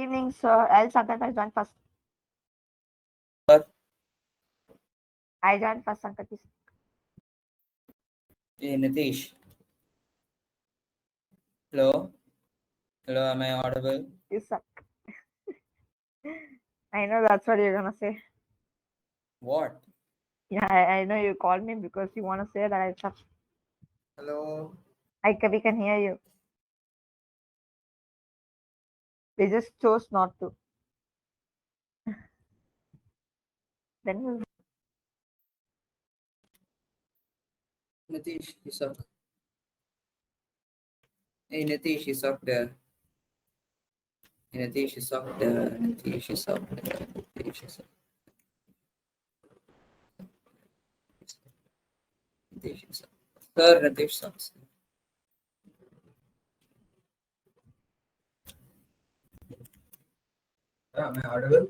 evening, sir. I'll Sankat, I joined first. Sir. I joined first, Sankat. Hey, Nitish. Hello? Hello, am I audible? You suck. I know that's what you're gonna say. What? Yeah, I know you called me because you wanna say that I suck. Hello? We can hear you. We just chose not to. Then we'll Nitish, you suck. Hey, Nitish, you suck there. Hey, Nitish, you suck there. Nitish, you suck there. Nitish, you suck. Nitish, you suck. Sir, Nitish sucks. Am I audible?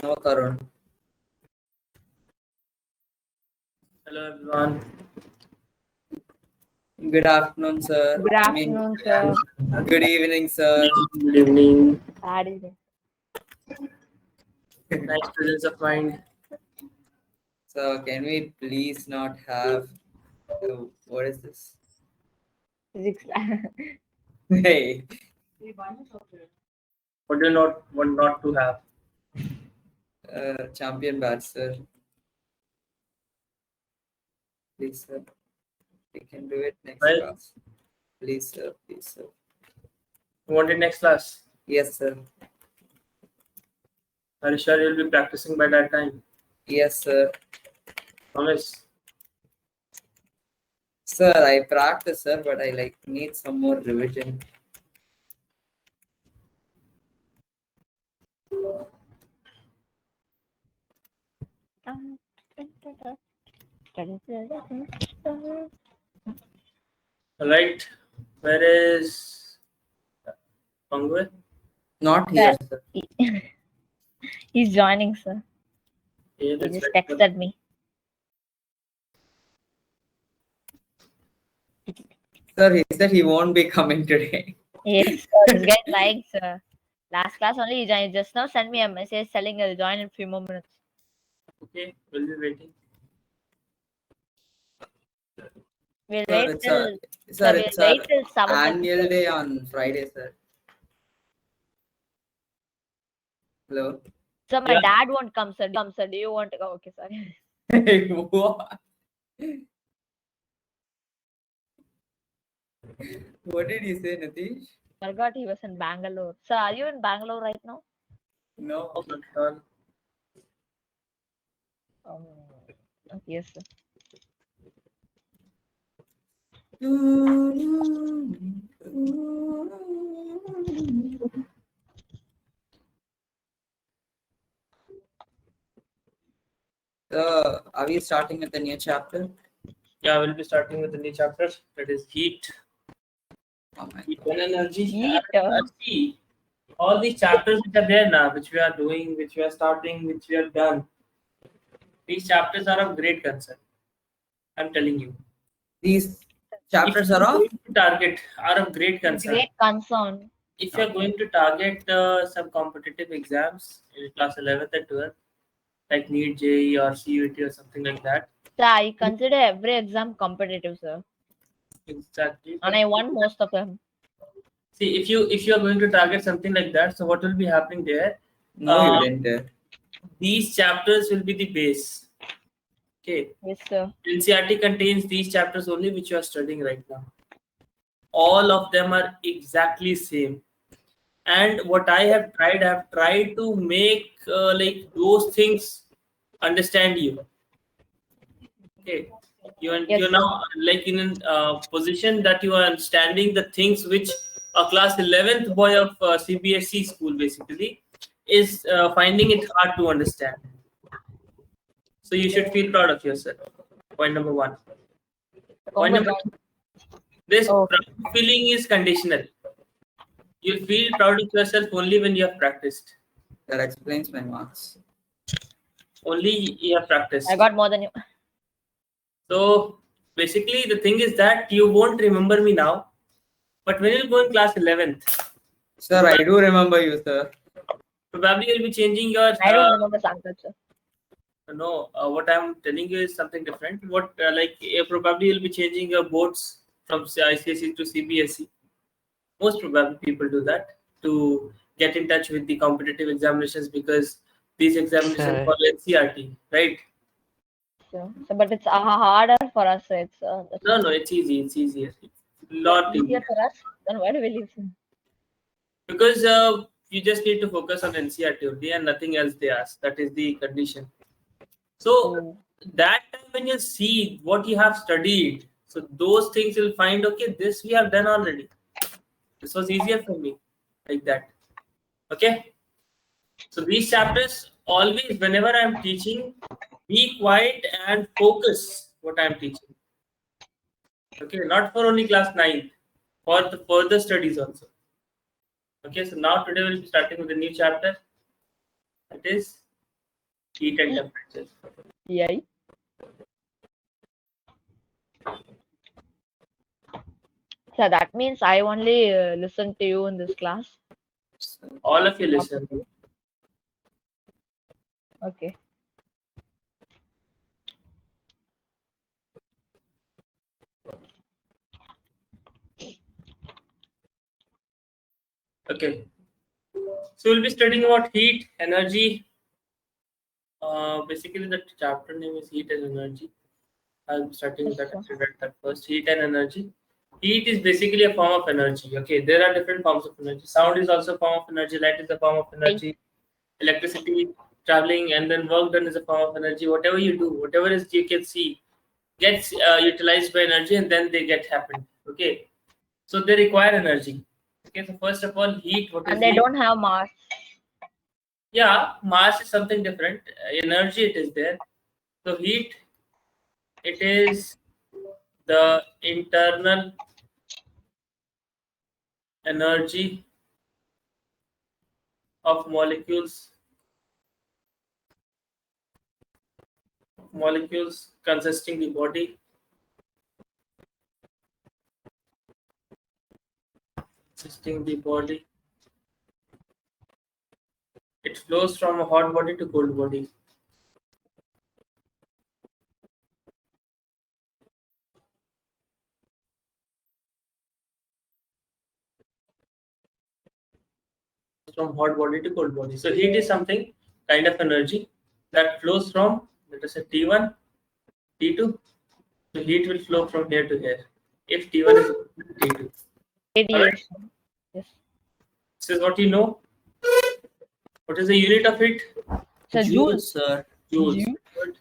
No, Karun. Hello everyone. Good afternoon, sir. Good afternoon, sir. Good evening, sir. Good evening. Bad evening. Nice presence of mind. So, can we please not have. What is this? Physics. Hey. What do you not want not to have? Champion batch, sir. Please, sir. We can do it next Well- class. Please, sir. Please, sir. You want it next class? Yes, sir. Are you sure you'll be practicing by that time? Yes, sir. Promise. Sir, I practice, sir, but I need some more revision. Alright. Where is Pangwe? Not here, sir. He's joining, sir. Yeah, He that's just right. texted me. Sir, he said he won't be coming today. Yes, this guy likes. Last class only he joined. Just now send me a message telling he'll join in 3 more minutes. Okay, we'll be waiting. We'll Sir, wait it's till. a, Sir, sir, we'll it's wait our till 7:30. annual day on Friday, sir. Hello? So my Yeah. dad won't come, sir. Do you want to go? Okay, sorry. What? What did you say, Nitish? Forgot he was in Bangalore. Sir, are you in Bangalore right now? No. Not at all. Yes, sir. Are we starting with the new chapter? Yeah, we'll be starting with the new chapter. That is heat. Oh my Heat God. and energy. Heat. See, all these chapters which are there now, which we are doing, which we are starting, which we have done. These chapters are of great concern. I'm telling you. These chapters If are you're off? going to target are of great concern. Great concern. If you're going to target some competitive exams in class 11th and 12th, like NEET, JEE or CUT or something like that. Sir, I consider every exam competitive, sir. Exactly. And I won most of them. See, if you are going to target something like that, so what will be happening there? No, you didn't. These chapters will be the base. Okay. Yes, sir. NCRT contains these chapters only which you are studying right now. All of them are exactly same. And what I have tried to make like those things understand you. Okay, Yes, you're sir. now like in a position that you are understanding the things which a class 11th boy of CBSE school basically is finding it hard to understand. So you should feel proud of yourself. Point number one. Point number two, this Okay. proud feeling is conditional. You feel proud of yourself only when you have practiced. That explains my marks. Only you have practiced. I got more than you. So basically, the thing is that you won't remember me now, but when you go in class 11th, Sir, I do remember you, sir. Probably you'll be changing your. I don't remember Sankar, sir. No, what I'm telling you is something different. What probably you'll be changing your boards from ICSE to CBSE. Most probably people do that to get in touch with the competitive examinations because these examinations Sure. follow NCRT, right? So, but it's harder for us. So it's No, it's easy. It's easier. It's a yeah, lot easier easier. for us. Then why do we listen? Because you just need to focus on NCRT only and nothing else they ask. That is the condition. So Oh. that time when you see what you have studied, so those things you'll find, okay, this we have done already. This was easier for me, like that. Okay. So these chapters, always whenever I'm teaching, be quiet and focus what I'm teaching. Okay, not for only class 9, for the further studies also. Okay, so now today we'll be starting with a new chapter. That is heat and temperature. Yeah. So that means I only listen to you in this class. All of you listen. Okay. Okay. So we'll be studying about heat, energy. Basically, the chapter name is heat and energy. I'll be starting with Yes, that. sir. After that first, heat and energy. Heat is basically a form of energy. Okay, there are different forms of energy. Sound is also a form of energy. Light is a form of energy. Electricity, traveling, and then work done is a form of energy. Whatever you do, whatever is you can see, gets utilized by energy, and then they get happened. Okay, so they require energy. Okay, so first of all, heat. What is And they heat? don't have mass. Yeah, mass is something different. Energy, it is there. So heat, it is the internal energy of molecules consisting the body. Consisting the body. It flows from a hot body to cold body. From hot body to cold body. So heat is something kind of energy that flows from, let us say, T1, T2. So heat will flow from here to here. If T1 is T2. Alright. Radiation. Yes. This is what you know. What is the unit of it? So Joules, sir. Joules. Joule. Good.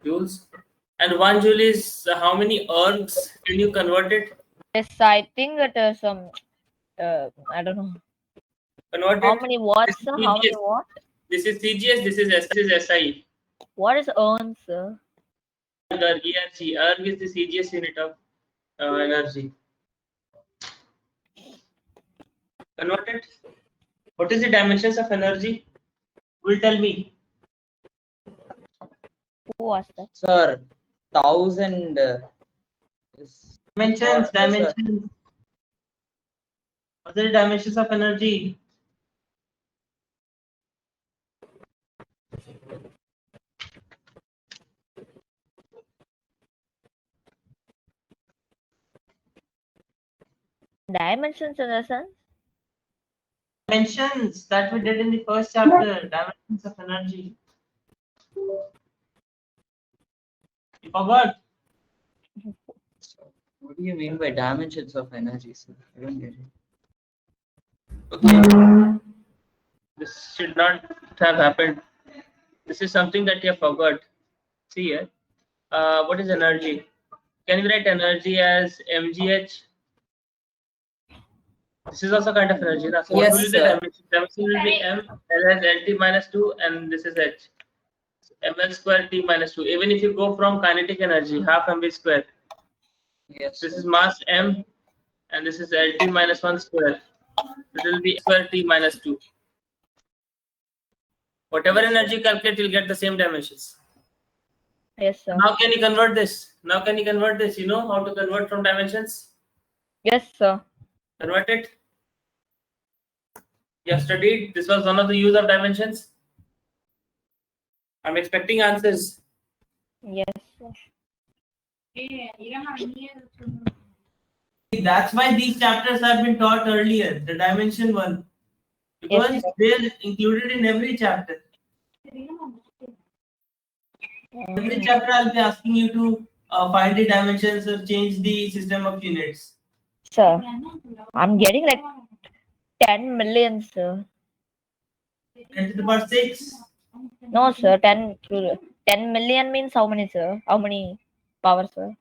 Joules. And 1 joule is how many ergs can you convert it? Yes, I think it is I don't know. Convert How it. many watts, This is sir? How many CGS. watt? This is CGS. This is SI. What is ohm, sir? ERG. ERG is the CGS unit of energy. Convert it. What is the dimensions of energy? Will tell me. Who was that? Sir, 1000 is Dimensions. Yes, sir. What are the dimensions of energy? Dimensions in the sense? Dimensions that we did in the first chapter. Dimensions of energy. You forgot. What do you mean by dimensions of energy, sir? I don't get it. Okay. This should not have happened. This is something that you have forgot. See here. What is energy? Can we write energy as mgh? This is also kind of energy. So what Yes, will be the sir. dimension? Dimension will be m, L has lt minus 2, and this is h. ml square t minus 2. Even if you go from kinetic energy, half mv square. Yes, This sir. is mass m, and this is lt minus 1 square. It will be square t minus 2. Whatever Yes, sir. energy you calculate, you'll get the same dimensions. Yes, sir. Now can you convert this? Now can you convert this? You know how to convert from dimensions? Yes, sir. Convert it. You have studied. This was one of the use of dimensions. I'm expecting answers. Yes, sir. That's why these chapters have been taught earlier, the dimension one, because Yes, sir. they're included in every chapter. Every chapter, I'll be asking you to find the dimensions or change the system of units. Sir, I'm getting like 10 million, sir. 10 to the power 6. No, sir. 10 million means how many, sir? How many power, sir?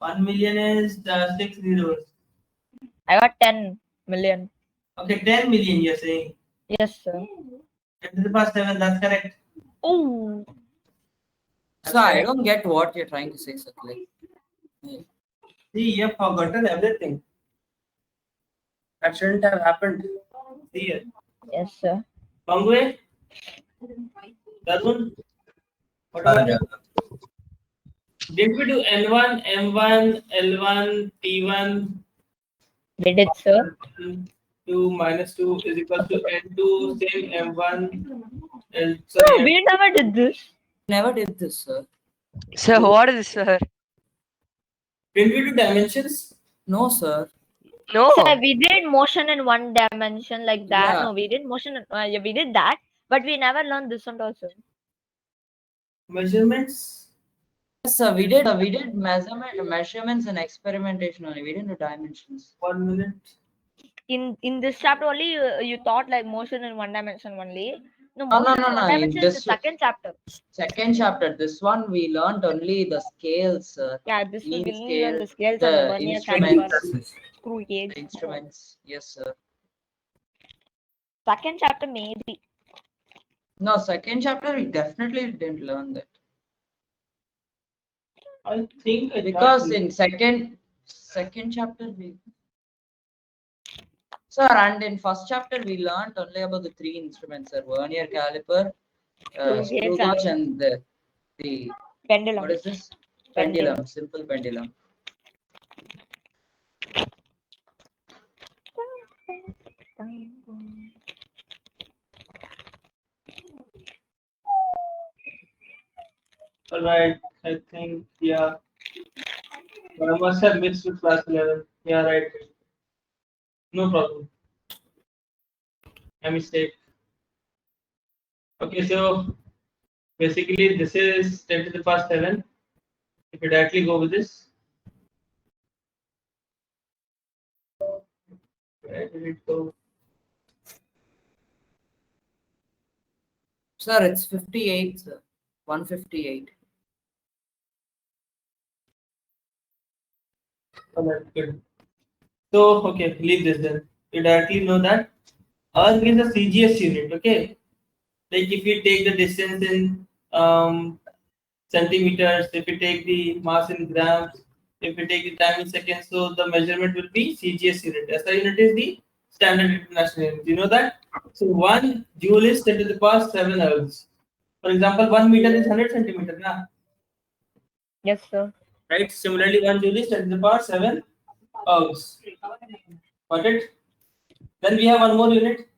1 million is 6 zeros. I got 10 million. Okay, 10 million you're saying. Yes, sir. 10 to the power 7, that's correct. Oh, So I don't get what you're trying to say, sir. Like, See, you have forgotten everything. That shouldn't have happened. See here. yes, sir. Pangwe, Tarun, what about you? Did we do N1, M1, L1, T1? We did, sir. 2 minus 2 is equal to N2, same M1. No, Sorry, we never did this. never did this, sir. Sir, what is this, sir? didn't we do dimensions? No, sir. No. Sir, we did motion in one dimension like that. Yeah. No, we did motion. Yeah, we did that, but we never learned this one also. Measurements? Yes, sir. We did measurements and experimentation only. We didn't do dimensions. 1 minute. In this chapter only, you thought like motion in one dimension only. No, No, motion no, in no. one In dimension is the this second chapter. second chapter, this one we learned only the scales, sir. Yeah, this will Mean be only on the scale, scales and the the vernier instruments. caliper, screw gauge. The instruments. Yes, sir. Second chapter maybe. No, second chapter we definitely didn't learn that. I think I Because got in second chapter we sir, and in first chapter we learned only about the three instruments, sir. Vernier caliper, Screw screw gauge gauge, and and the pendulum. what is this? Pendulum, simple pendulum. Alright, I think, yeah. I must have mixed with class 11. Yeah, right. No problem. A mistake. Okay, so basically this is 10 to the power 7. If you directly go with this, where did it go? Sir, it's 58, sir. 158. Alright, good. So, okay, leave this then. You directly know that Earth is a CGS unit, okay? Like if you take the distance in centimeters, if you take the mass in grams, if you take the time in seconds, so the measurement will be CGS unit. SI unit is the standard international unit. You know that? So 1 joule is 10 to the power 7 ergs. For example, 1 meter is 100 centimeter, na? Yes, sir. Right? Similarly, 1 joule is 10 to the power 7 ergs. Got it? Then we have one more unit.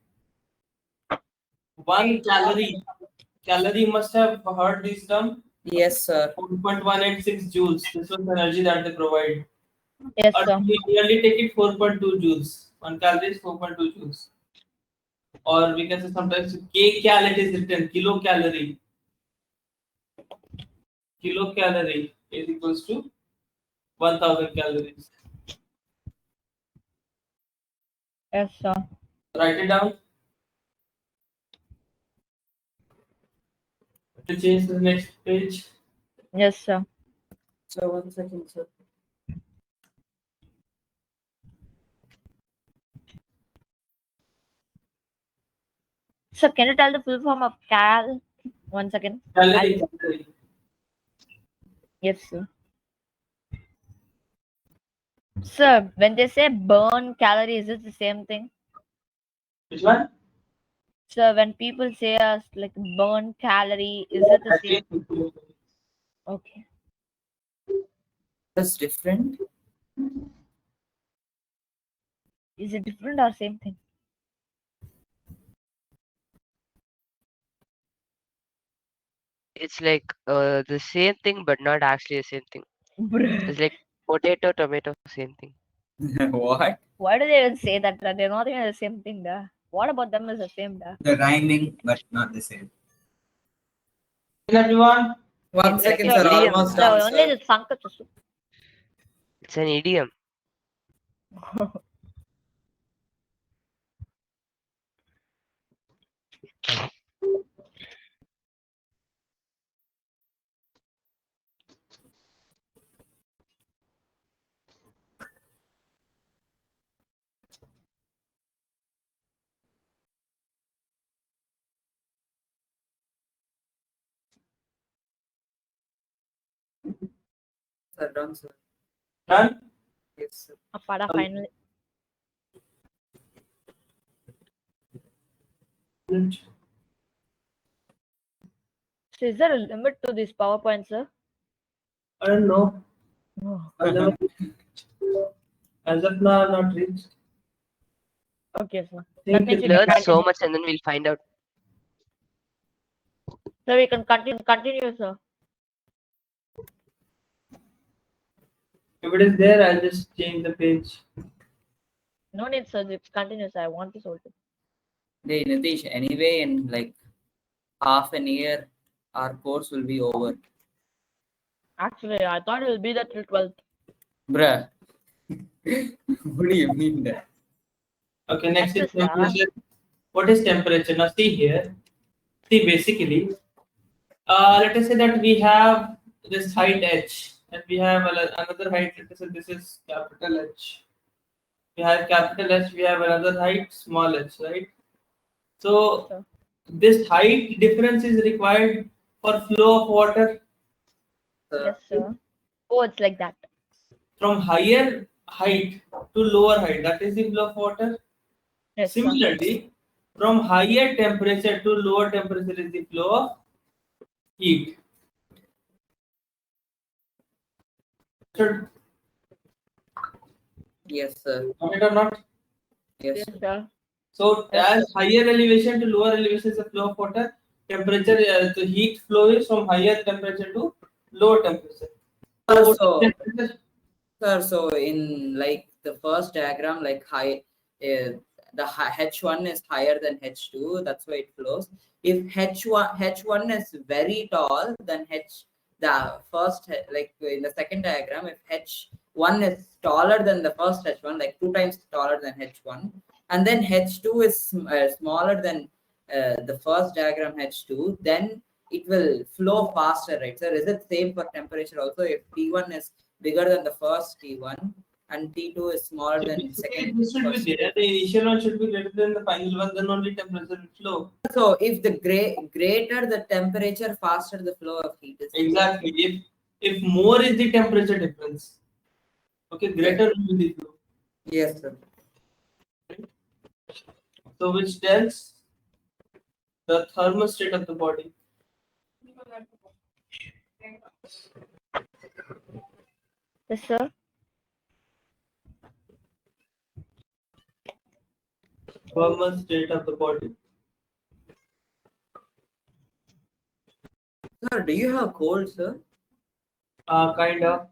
1 calorie. Calorie must have heard this term. Yes, sir. 4.186 joules. This was the energy that they provide. Yes, Or sir. we nearly take it 4.2 joules. 1 calorie is 4.2 joules. Or we can say sometimes kcal it is written kilocalorie. Kilocalorie is equals to 1000 calories. Yes, sir. Write it down. To change to the next page. Yes, sir. So 1 second, sir. Sir, can you tell the full form of cal? 1 second. Calorie. Yes, sir. Sir, when they say burn calorie, is it the same thing? Which one? Sir, when people say us like burn calorie, is it the same? Okay. That's different. Is it different or same thing? it's like the same thing, but not actually the same thing. Bruh. It's like potato, tomato, same thing. What? Why do they even say that? They're not even the same thing, da. What about them is the same, da? The rhyming, but not the same. Everyone, 1 second, an sir. idiom. Almost The done, only sir. the Sankar. It's an idiom. Sir, done, sir. done. Yes, sir. Apada finally. So is there a limit to this PowerPoint, sir? I don't know. Oh, I've never, as of now, I've not reached. okay, sir. Think That means it- we can Learn so continue. much and then we'll find out. So we can continue, sir. If it is there, I'll just change the page. No need, sir. Just continue, sir. I want this also. Hey, Nitish, anyway, in like half an year, our course will be over. Actually, I thought it will be that till 12th. Bruh. What do you mean that? Okay, next is That's it, sir. temperature. What is temperature? Now see here. See basically, let us say that we have this height h and we have another height. Let us say this is capital H. We have capital H. We have another height small h, right? So Sir. this height difference is required for flow of water Yes, sir. Oh, it's like that. from higher height to lower height. That is the flow of water. Yes, sir. Similarly, from higher temperature to lower temperature is the flow of heat. Should Yes, sir. got it or not? Yes, Yes, sir. sir. So as higher elevation to lower elevation is the flow of water, temperature the heat flow is from higher temperature to lower temperature. So what is So, temperature? sir, so in like the first diagram, like H1 is higher than H2, that's why it flows. If H1 is very tall, then the first like in the second diagram, if H1 is taller than the first H1, like 2 times taller than H1, and then H2 is smaller than the first diagram H2, then it will flow faster, right? So is it same for temperature also? If T1 is bigger than the first T1 and T2 is smaller than Basically, second this should first. be there. The initial one should be greater than the final one, then only temperature will flow. So if the greater the temperature, faster the flow of heat is. Exactly. If more is the temperature difference, okay, greater will be the flow. Yes, sir. So which tells the thermostat of the body. Yes, sir. Thermostat of the body. Sir, do you have cold, sir? Kind of.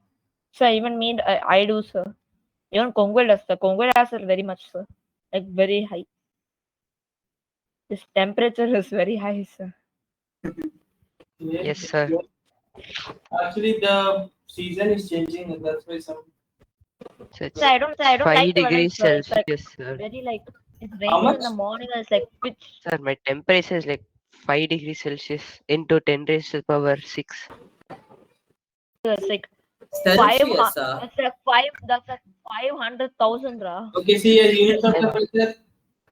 Sir, even me, I do, sir. Even Kongwel does, sir. Kongwel has it very much, sir. Like very high. This temperature is very high, sir. Yes, sir. Actually, the season is changing, and that's why some. So it's Sir, I don't 5 like the weather, degrees sir. It's like Celsius, sir. very like it's How raining in much? the morning and it's like pitch. Sir, my temperature is like 5 degrees Celsius into 10 raised to the power 6. It's like Celsius, sir. it's like five. That's like 500,000, rah. Okay, see here, units of And- temperature.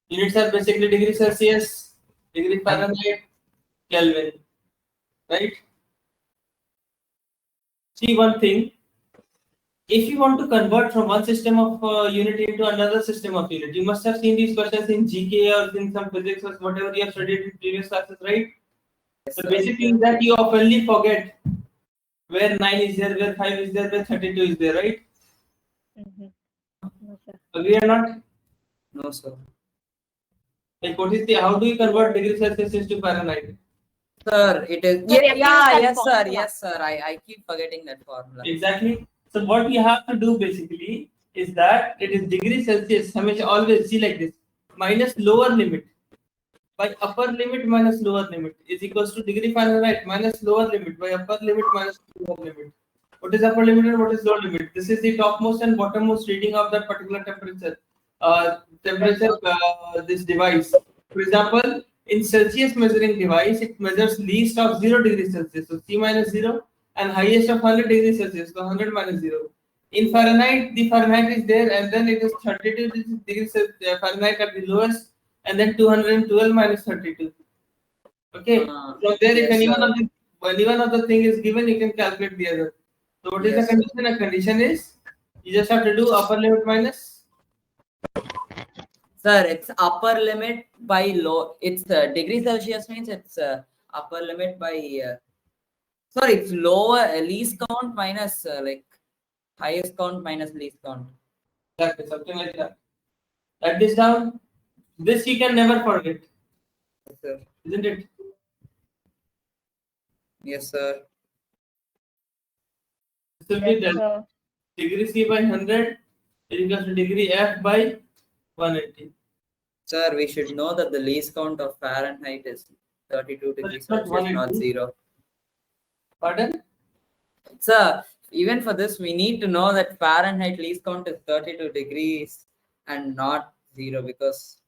Units are basically degree Celsius, degree Fahrenheit, Kelvin, right? See one thing. If you want to convert from one system of unit into another system of unit, you must have seen these questions in GK or in some physics or whatever you have studied in previous classes, right? Yes, The sir. basic thing that you oftenly forget where 9 is there, where 5 is there, where 32 is there, right? Mm-hmm. No, sir. Agree or not? No, sir. Like what is the how do you convert degree Celsius to Fahrenheit? Sir, it is. So we have to use that Yes, sir. formula. Yes, sir. I keep forgetting that formula. Exactly. So what we have to do basically is that it is degree Celsius. हमेशा always see like this. Minus lower limit by upper limit minus lower limit is equals to degree Fahrenheit minus lower limit by upper limit minus lower limit. What is upper limit and what is lower limit? This is the topmost and bottommost reading of that particular temperature. This device. For example, in Celsius measuring device, it measures least of 0 degrees Celsius, so C minus 0, and highest of 100 degrees Celsius, so 100 minus 0. In Fahrenheit, the Fahrenheit is there, and then it is 32 degrees Fahrenheit at the lowest, and then 212 minus 32. Okay, so there, if Yes, anyone of the thing is given, you can calculate the other. So what is Yes, the condition? A condition is you just have to do upper limit minus. Sir, it's upper limit by low. It's degree Celsius means it's upper limit by. Sorry, it's lower least count minus like highest count minus least count. Exactly, something like that. Write this down. This you can never forget, Yes, sir. isn't it? Yes, sir. This will be Yes, delta. sir. Degree C by 100 is equal to degree F by 180. Sir, we should know that the least count of Fahrenheit is 32 But degrees it's not Celsius, not 180. 0. Pardon? Sir, even for this, we need to know that Fahrenheit least count is 32 degrees and not 0 because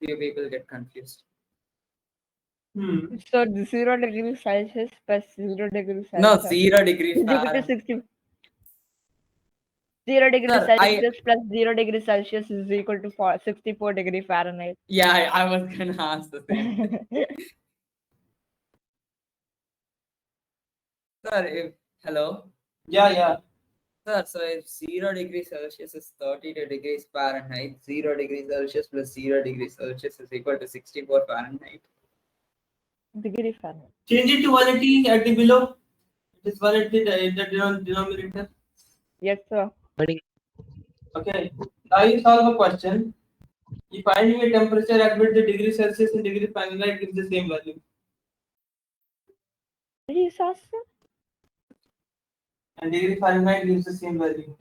few people get confused. So the 0 degrees Celsius plus 0 degrees Celsius. No, 0 degrees is equal to Fahrenheit. 60. 0 degrees Sir, Celsius plus 0 degrees Celsius is equal to 64 degree Fahrenheit. Yeah, I was gonna ask the same thing. Sir, hello? Yeah. Sir, so if 0 degrees Celsius is 32 degrees Fahrenheit, 0 degrees Celsius plus 0 degrees Celsius is equal to 64 Fahrenheit. Degree Fahrenheit. Change it to 180 at the below. It is 180 in the denominator. Yes, sir. Okay. Now you solve a question. If finding a temperature at which the degree Celsius and degree Fahrenheit gives the same value. What did you say, sir? And degree Fahrenheit gives the same value.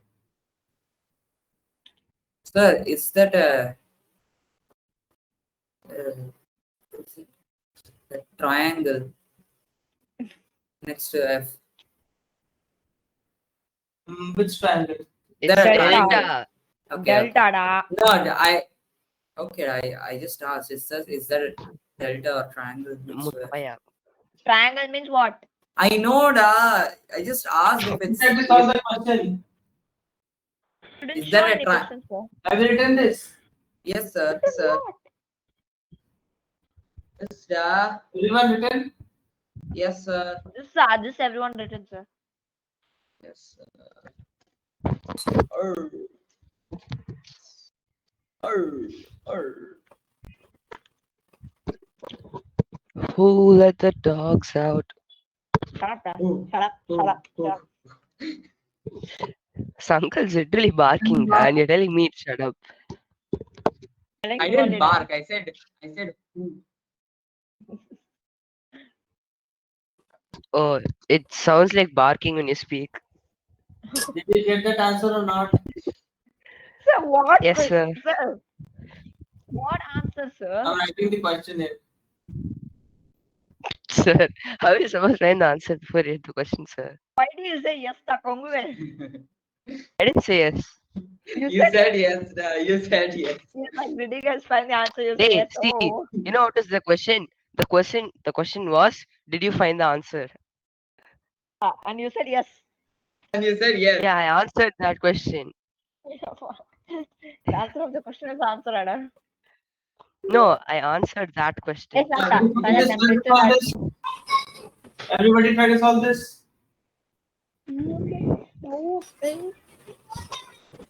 Sir, is that a triangle next to F? Which triangle? It's There are Delta. delta. Okay. Delta da. No, I just asked. Is that a delta or triangle? next to F? Mutapaya. Triangle means what? I know, da. I just asked if it's. Let me solve the question. You didn't Is show that a any tri- questions, sir. Have you written this? Yes, sir. This is Sir. what? Yes, da. Everyone written? Yes, sir. This everyone written, sir. Yes, sir. Arr. Who let the dogs out? Shut up, da. Shut up. Uncle's literally barking and you're telling me to shut up. I didn't bark. I said. Who? Oh, it sounds like barking when you speak. Did you get that answer or not? Sir, what? Yes, sir. Sir. What answer, sir? I'm writing the question here. Sir, how are you supposed to find the answer before you read the question, sir? Why do you say yes, da Konguvel? I didn't say yes. You said yes. You said yes. Yes, like, did you guys find the answer? You say Hey, yes. see, Oh. you know what is the question? The question was, did you find the answer? And you said yes. And you said yes. Yeah, I answered that question. The answer of the question is answer, Ada. No, I answered that question. Yes, Ada. Everybody Find the try to solve temperature. this. Everybody try to solve this. Okay.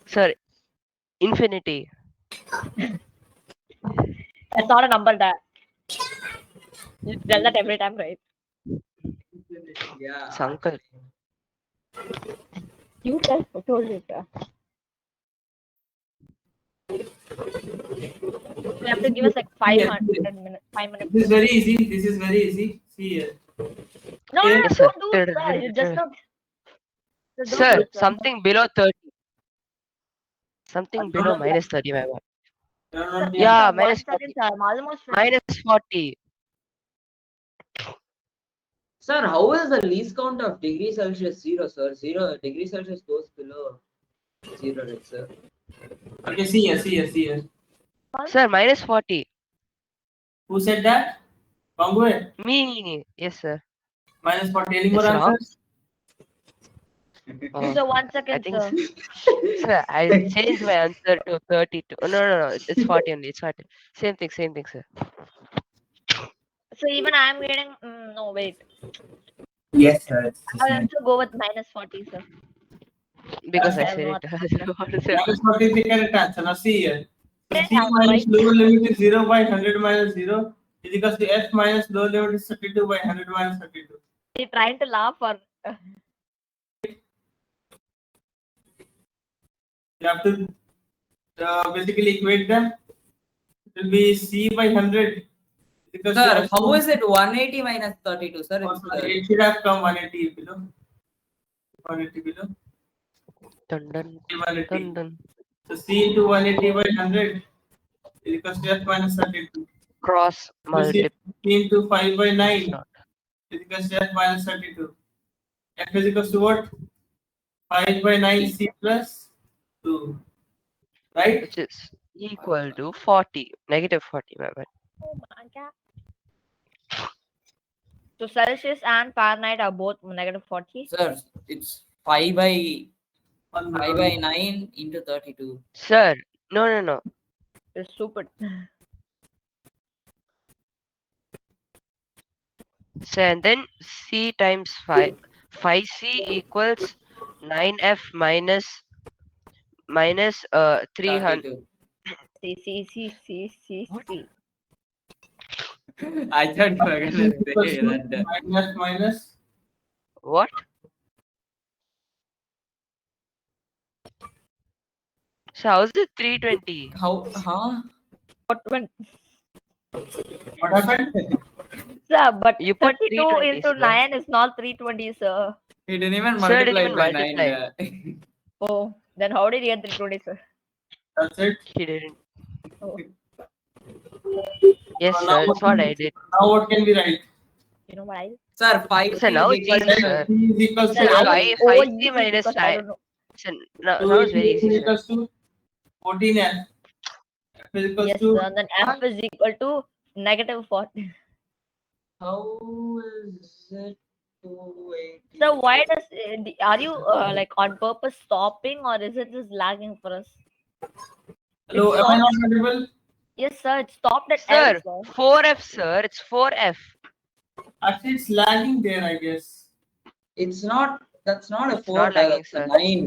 Sir, infinity. That's not a number, that. You tell that every time, right? Yeah. It's uncle. You guys told it. You have to give us like 500 minutes. 5 minutes. This is very easy. See here. No, no, no, Yes, sir. don't do it, sir. You just not. Sir, don't do Sir, it, sir. something below 30. Something I below don't know. minus 30, my bad. You're Sir, not wait, Yeah, sir, minus 1 second, 40. sir. I'm almost finished. Minus 40. Sir, how is the least count of degree Celsius 0, sir? 0 degree Celsius goes below 0, right, sir? Okay, see here, see here, see here. Sir, minus 40. Who said that? Congruent. Me. Yes, sir. Minus 40. Any more It's wrong. answers? Oh, Sir, 1 I second, think, sir. sir, I changed my answer to 32. No. It's 40 only. It's 40. Same thing, sir. So even I'm getting. No, wait. Yes, sir. It's the I'll same. also go with minus 40, sir. Because I I have said no it. other I don't know what to say. Minus 40 is the correct answer. Now see here. So Okay, C I'm minus right. lower limit is 0 by 100 minus 0 is equals to F minus lower limit is 32 by 100 minus 32. Are you trying to laugh or. You have to basically equate them. It will be C by 100. Because Sir, how is it 180 minus 32, sir? It's, it should have come 180 below. 180 below. Dun, dun, 180. dun, dun. So C into 180 by 100 is equals to F minus 32. Cross So C multiply. into 5 by 9 It's not. is equals to F minus 32. F is equals to what? 5 by 9 C plus 2. Right? Which is equal to 40. Negative 40, my bad. Oh my god. So Celsius and Fahrenheit are both negative 40. sir, it's 5 by 1 5 by 9 into 32. Sir, no. It's stupid. So, and then C times 5. 5C equals 9F minus 300. 32. See. I thought you were gonna say that. minus. What? So, how's it 320? How? Huh? What happened? Sir, but You put 32 320, into sir. 9 is not 320, sir. He didn't even Sir didn't multiply even it by multiply. 9. Oh, then how did you get 320, sir? That's it. He didn't. Oh, Yes, So sir. That's what I did. Now what can we write? you know what I. Sir, 5 So now it's easy, sir. C is equals Sir, to I F. was 5C easy minus because I 9. don't know. So now So it's very F easy, is sir. equals to 14F. F is equals Yes, to sir. And then F is equal to negative 40. How is it 280? So why does are you like on purpose stopping or is it just lagging for us? Hello, It am I stopped. not audible? Yes, sir. It stopped at Sir, L, sir. 4F, sir. It's 4F. Actually, it's lagging there, I guess. It's not. That's not a It's 4. not lagging, That's a sir. 9.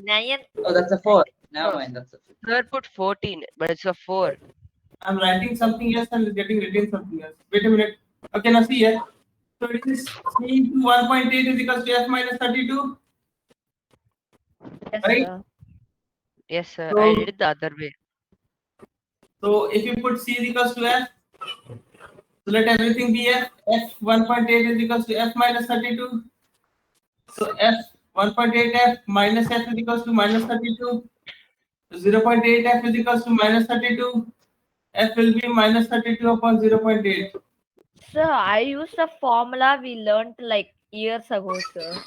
9. Oh, that's a 4. Never No. mind. That's a 4. Sir put 14, but it's a 4. I'm writing something else and getting written something else. Wait a minute. Okay, now see here. So it is C into 1.8 is equals to F minus 32. Yes, Right? sir. Yes, sir. So- I did it the other way. So if you put C is equals to F, so let everything be F. F 1.8 is equals to F minus 32. So F 1.8 F minus F is equals to minus 32. 0.8 F is equals to minus 32. F will be minus 32 upon 0.8. Sir, I used a formula we learned like years ago, sir.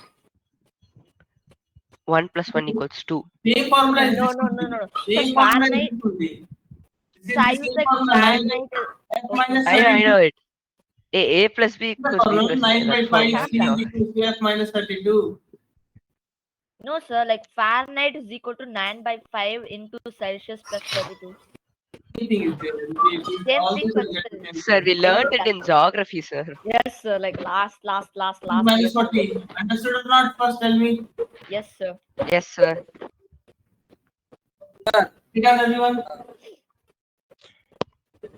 1 plus 1 equals 2. Same formula is No. this only. So Same formula is Fahrenheit. this only. This So I is the used same like formula. 9 by Fahrenheit. F minus I 32. know it. A plus B The equals B formula plus C. 9 by That's 5 formula. C is equals to F minus 32. No, sir. Like Fahrenheit is equal to 9 by 5 into Celsius plus 32. Same thing is there. Same All thing, this but will get the still. same Sir, we thing. learned it in geography, sir. Yes, sir. Like last Minus year. 40. Understood or not? First tell me. Yes, sir. Yes, sir. Sit down, everyone.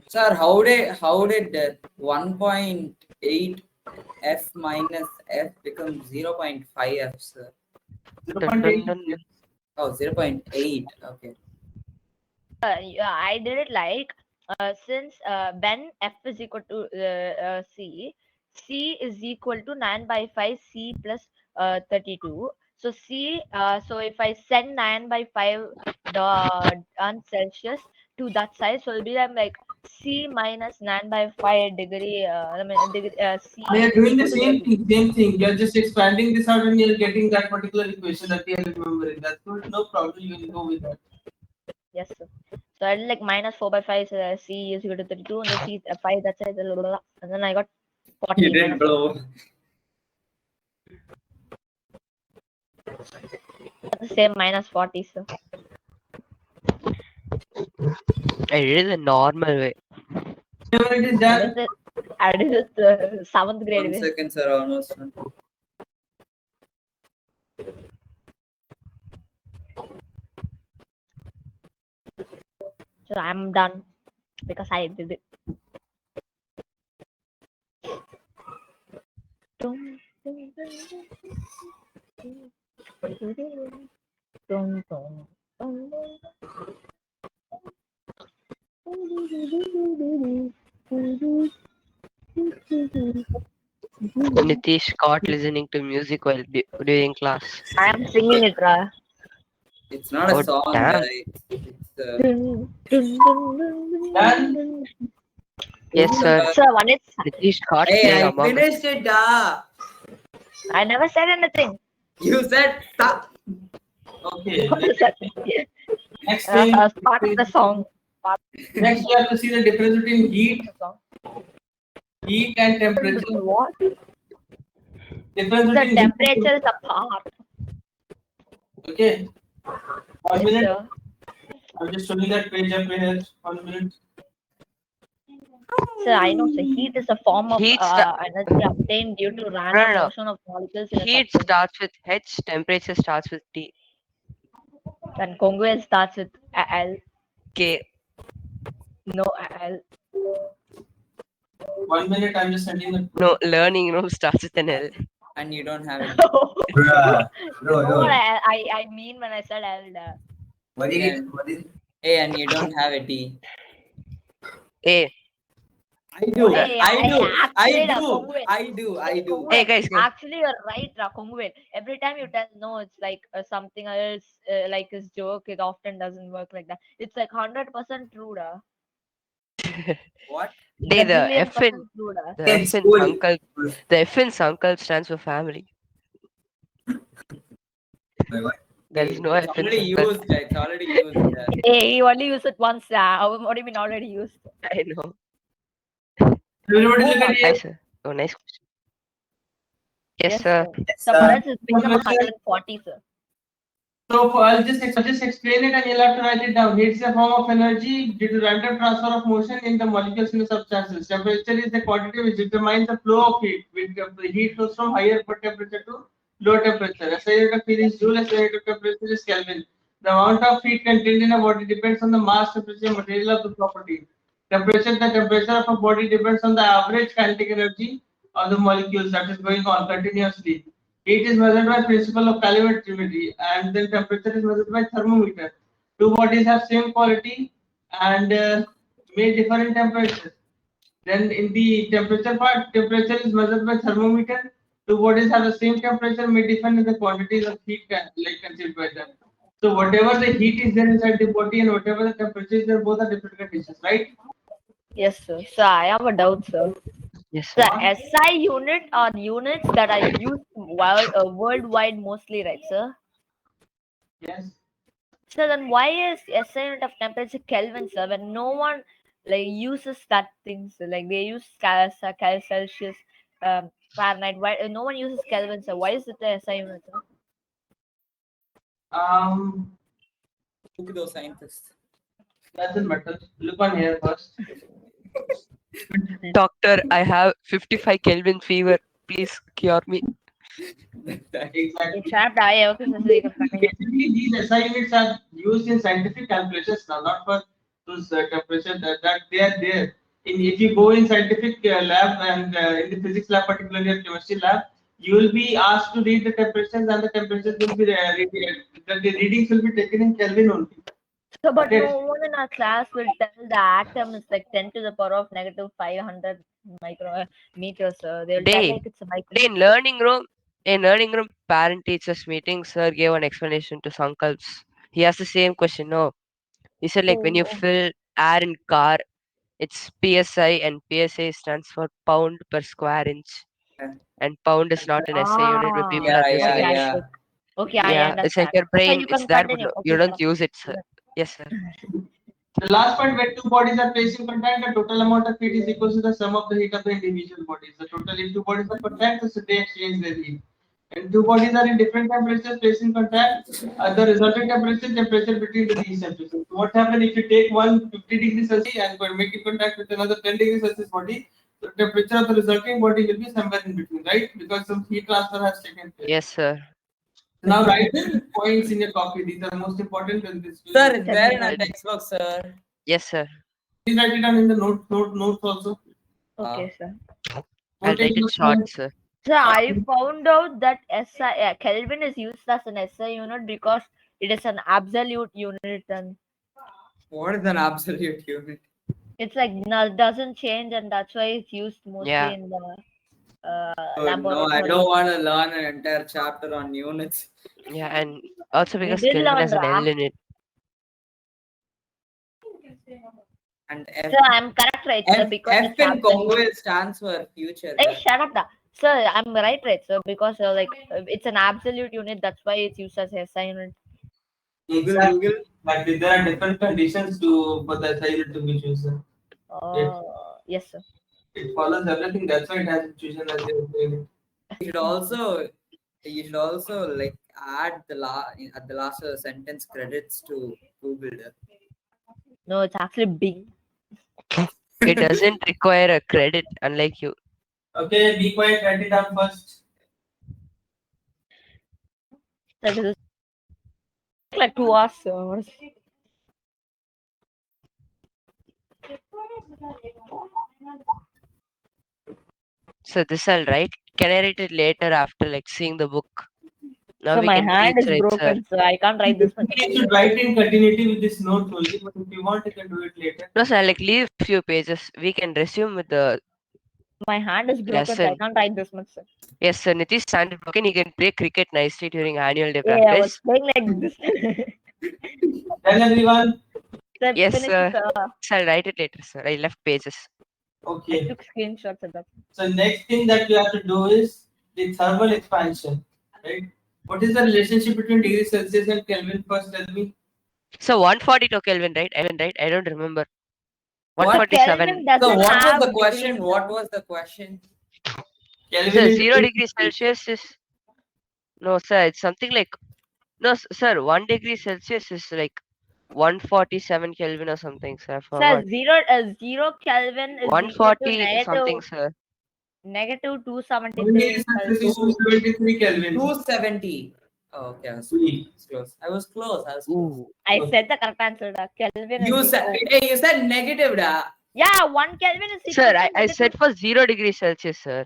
Sir, how did 1.8 F minus F become 0.5 F, sir? Dun, dun, 0.8. dun, dun. Oh, 0.8. Okay. Yeah, I did it like since when F is equal to C, C is equal to 9 by 5 C plus 32. So C, so if I send 9 by 5 on Celsius to that side, so it'll be like C minus 9 by 5 degree, C They are is doing the equal to same 32. thing, same thing. You're just expanding this out and you're getting that particular equation that you are remembering. That's good, no problem. You can go with that. Yes, sir. So I did like minus 4 by 5, so C is equal to 32, and the C 5 that side, blah, blah, blah, and then I got 40 You did minus blow. the same minus 40, sir. I did it the normal way. Whenever it is I done, did it. I did it the 7th grade 1 way. second, sir. Almost done. So I'm done because I did it. Dum, dum, dum, dum, dum, dum, Nitish caught listening to music while during class. I am singing it, Ra. It's not a Oh, song, damn. It's done. Yes, sir. Sir, when it's Nitish caught Hey, playing I Among Us. finished it, da. I never said anything. You said stop. Okay. What is that? Next thing. Part of the song. Next, you have to see the difference between heat and temperature. What? Difference The between heat and temperature is apart. Okay. 1 Yes, minute. sir. I'm just showing that page up here. 1 minute. Sir, I know. So heat is a form of Heat energy obtained due to random no. motion of molecules in a Heat substance. starts with H, temperature starts with T. And Congo starts with L. K. No L. 1 minute. I'm just sending the. No, learning starts with an L. And you don't have it. Bruh. You know what I mean when I said L. What And, hey, and you don't have a T. A. I do. Hey, I do. actually, I do. Congo. I do. I do. Hey, guys. Actually, you're right, Rakongwel. Every time you tell no, it's like something else, like his joke. It often doesn't work like that. It's like 100% true, da. What? Hey, The billion percent true, da. the F in uncle. The F in uncle stands for family. There is no It's F in already uncle. used. It's already used. Hey, you only use it once. What do you mean already used? I know. Everybody look at Hi, here. sir. Oh, nice question. Yes, sir. So for us, it's become 140, sir. So I'll just explain it and you'll have to write it down. Heat is a form of energy due to random transfer of motion in the molecules in the substances. Temperature is the quantity which determines the flow of heat. The heat flows from higher temperature to lower temperature. SI unit of heat is joule, SI unit of temperature is Kelvin. The amount of heat contained in a body depends on the mass, temperature, and material of the property. The temperature of a body depends on the average kinetic energy of the molecules that is going on continuously. Heat is measured by principle of calorimetry, and then temperature is measured by thermometer. Two bodies have same quality and may differ in temperature. Then in the temperature part, temperature is measured by thermometer. Two bodies have the same temperature, may differ in the quantities of heat consumed by them. So whatever the heat is there inside the body and whatever the temperature is there, both are different conditions, right? Yes, sir. So I have a doubt, sir. Yes, sir. The SI unit are units that are used worldwide mostly, right, sir? Yes. So then why is SI unit of temperature Kelvin, sir? When no one like uses that thing, so like they use Celsius, Fahrenheit. Why no one uses Kelvin, sir? Why is it the SI unit, sir? Look at those scientists. Doesn't matter. Look on here first. Doctor, I have 55 Kelvin fever. Please cure me. Exactly. Trapped eye, okay, so you can continue. Basically, these SI units are used in scientific calculations now, not for those temperatures that they are there. If you go in scientific lab and in the physics lab, particularly or chemistry lab, you will be asked to read the temperatures and the temperatures will be the readings will be taken in Kelvin only. So, but Okay. no one in our class will tell the atom is like 10 to the power of negative 500 micrometers. They'll tell Day, like it's a micro. in learning room, parent teachers meeting, sir gave an explanation to Sankalps. He asked the same question. No, he said like when you Oh, fill air in car, it's PSI, and PSI stands for pound per square inch. Yeah, And pound is not an SI unit, but people are yeah, using yeah. Okay, it. Yeah. okay, I Yeah, it's like understand. your So brain, you it's can there, but continue. no, you Okay, don't sir. use it, sir. Yes, sir. The last point, when two bodies are placed in contact, the total amount of heat is equal to the sum of the heat of the individual bodies. The total, if two bodies are contact, so they exchange their heat. And two bodies are in different temperatures placed in contact, the resulting temperature between these temperatures. So what happens if you take one 50 degrees Celsius and make it contact with another 10 degrees Celsius body? The temperature of the resulting body will be somewhere in between, right? Because some heat transfer has taken place. Yes, sir. Now write points in your copy. These are most important in this. Sir, it's Tell there me in our now. textbook, sir. Yes, sir. Please write it down in the notes also. Okay, sir. I'll Don't take write it notes short, on- sir. So I found out that Kelvin is used as an SI unit because it is an absolute unit, and What is an absolute unit? it's like doesn't change, and that's why it's used mostly Yeah. in the Oh, no, I laboratory. don't want to learn an entire chapter on units. Yeah, and also We because did Kelvin learn has an that. L in it. And So I'm correct, right, sir? Because F it's in absolute. Congo stands for future. Hey, shut up, da. Sir, I'm right, sir? Because it's an absolute unit. That's why it's used as SI unit. Exactly. Like there are different conditions to for the SI unit to be chosen. Yes, sir. It follows everything. That's why it has chosen as a unit. You should also like add at the last of the sentence credits to Google. No, it's actually big. It doesn't require a credit, unlike you. Okay, be quiet. Write it down first. That is like 2 hours. So this I'll write. Can I write it later after like seeing the book? Now So we my can hand teach, is right, sir? broken, so I can't write this much. You should write in continuity with this note only. But if you want, you can do it later. No, sir, I'll like leave few pages. We can resume with the My hand is broken, so I lesson. can't write this much, sir. Yes, sir. Nitish standard broken. He can play cricket nicely during annual day Yeah, I was practice. playing like this. Tell everyone. Sir, Yes, finish sir. it, sir. So I'll write it later, sir. I left pages. I Okay. took screenshots of that. So next thing that you have to do is the thermal expansion, right? What is the relationship between degree Celsius and Kelvin? First, tell me. So 142 Kelvin, right? I don't remember. What? 147. Kelvin So doesn't what was have the question? degrees, What sir. was the question? Kelvin Sir, is 0 degrees Celsius is no, sir. It's something like no, sir. 1 degree Celsius is like 147 Kelvin or something, sir. I Sir, forgot. 0 Kelvin is equal to 140 something, sir. negative 1 degree 273 Celsius is Celsius. 273 Kelvin. 270. Oh, okay, I was close. I was close. Ooh. I said the correct answer. Da. Kelvin You is said, hey, you said negative, da. yeah, 1 Kelvin is equal Sir, to I negative. said for 0 degrees Celsius, sir.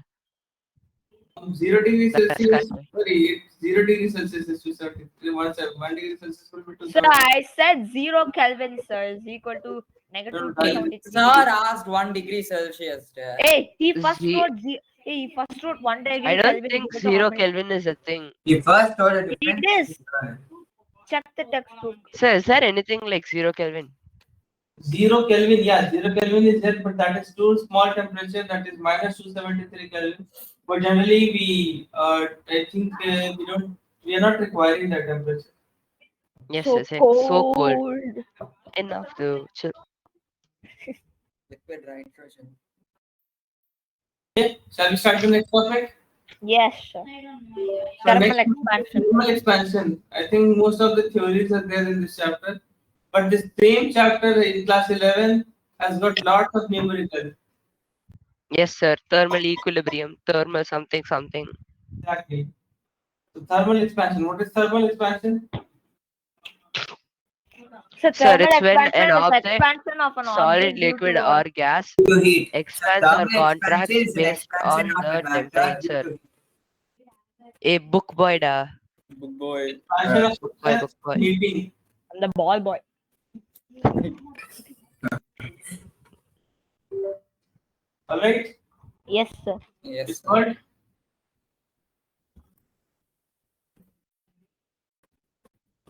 0 degree That's Celsius. correct. Sorry, 0 degree Celsius is 273. 1 degree Celsius will be Sir, 270. I said 0 Kelvin, sir, is equal to negative Hey, 273. Sir asked 1 degree Celsius. Da. Hey, he first Z- wrote he first wrote 1 I degree don't Kelvin is think equal to how 0 many? Kelvin is a thing. You first told a It difference. is. Check the textbook. Sir, is there anything like 0 Kelvin? 0 Kelvin, yeah, 0 Kelvin is there, but that is too small temperature, that is minus 273 Kelvin. But generally, I think we are not requiring that temperature. Yes, So yes, it's so cold. cold. Enough to chill. Liquid nitrogen. Okay, shall we start the next topic? Yes, sir. So Thermal next, expansion. thermal expansion. I think most of the theories are there in this chapter, but this same chapter in class 11 has got lots of numerical. Yes, sir. Thermal equilibrium, thermal something something. Exactly. So thermal expansion. What is thermal expansion? So Sir, thermal it's when an expansion is object, expansion of an solid, object due liquid, to or gas, To heat. So expands or thermal contracts expansion is an based expansion on of a the matter due temperature. to A book boy, da. heat. Boy. Expansion of Book boy, book substance boy. heating. the ball boy. All right. Yes, sir. Yes, It's sir. called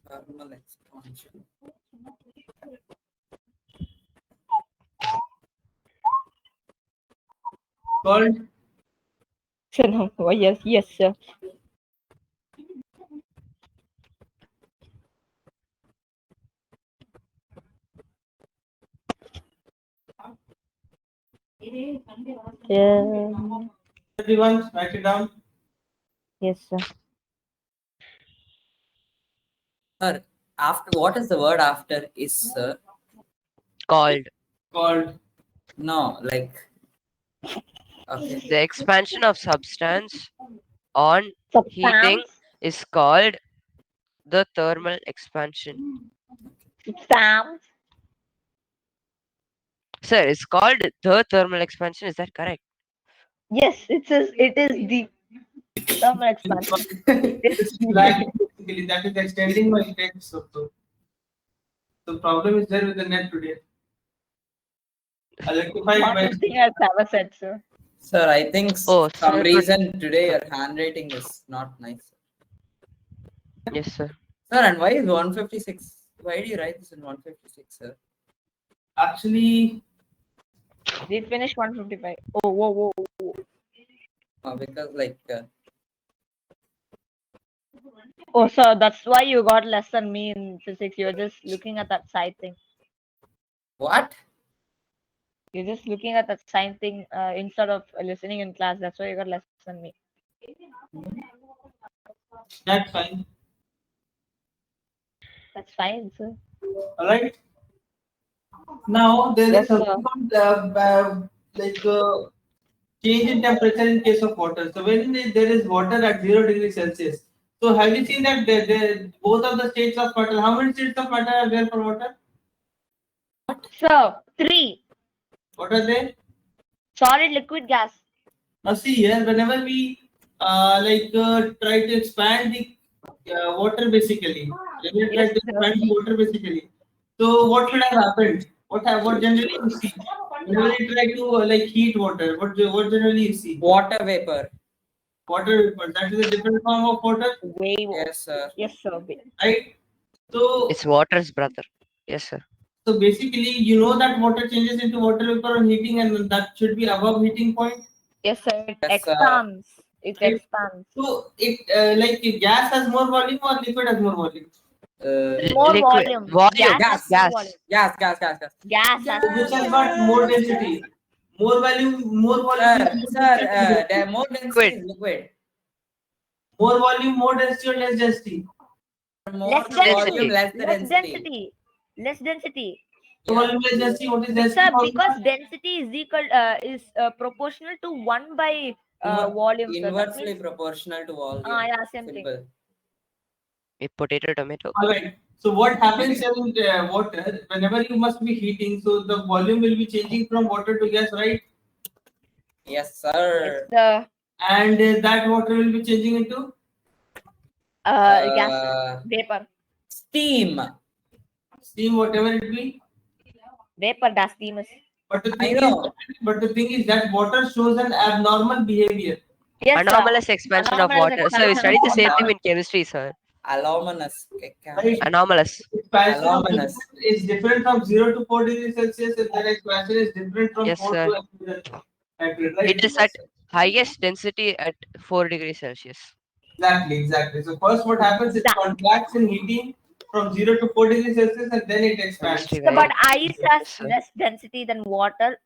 Thermal expansion. called So no. Oh, yes, yes, sir. Yeah. everyone write it down. Yes, sir. Sir, after what is the word after is, sir? Called Called No, like okay. the expansion of substance on heating Substance. is called the thermal expansion. Substance. Sir, it's called the thermal expansion. Is that correct? Yes, it is the thermal expansion. it's flat basically that is extending my text also. The problem is there with the net today. I'll rectify it Not by nothing else ever said, sir. Sir, I think Oh, some sir, but reason today your handwriting is not nice. yes, sir. Sir, and why is 156? Why do you write this in 156, sir? actually We finished 155. Oh, whoa. Because like Oh, sir, that's why you got less than me in physics. You're just looking at that side thing. what? You're just looking at that sign thing instead of listening in class. That's why you got less than me. that's fine. That's fine, sir. Alright. Now there Yes, is something sir. called change in temperature in case of water. So when there is water at 0 degrees Celsius. So have you seen that both of the states of matter? How many states of matter are there for water? So, 3. What are they? Solid, liquid, gas. Now see here, whenever we try to expand the water basically, when we try Yes, to sir. expand the water basically. So what should have happened? What generally you see? Whenever you try to heat water, what generally you see? Water vapor. Water vapor. That is a different form of water, Wave. Yes, sir. Yes, sir. right? So It's water's brother. Yes, sir. so basically, you know that water changes into water vapor on heating, and that should be above heating point, Yes, sir. It Yes, sir. expands. It right? expands. So it if gas has more volume or liquid has more volume. More Liquid volume. volume. Gas has more volume. Gas. Gas has Which more has volume. got more density, more volume, Sir, the more density Liquid. is liquid. more volume, more density, or less density. More Less volume, density. less the Less density. density. Less density. More Yeah. volume, less density. What is density? Sir, because density is equal is proportional to 1 by volume. So that Inversely means proportional to volume. yeah, same thing. Simple. A potato tomato. All right. So what happens in water? Whenever you must be heating, so the volume will be changing from water to gas, right? Yes, Yes, sir. the And that water will be changing into gas vapor. Steam. steam, whatever it be. Vapor das steam is. But the I thing is, know. that water shows an abnormal behavior. Yes, sir. Anomalous expansion of Anomalous water. Sir, we expansion studied of the same water. thing in chemistry, sir. Aluminous. Right? Anomalous. Expansion of Aluminous. water is different from 0 to 4 degrees Celsius, and that expansion is different from Yes, 4 sir. to 100, right? It is at highest density at 4 degrees Celsius. Exactly. So first what happens, it contracts in heating from 0 to 4 degrees Celsius, and then it expands. Chemistry, So, but very. ice has Yes, sir. less density than water,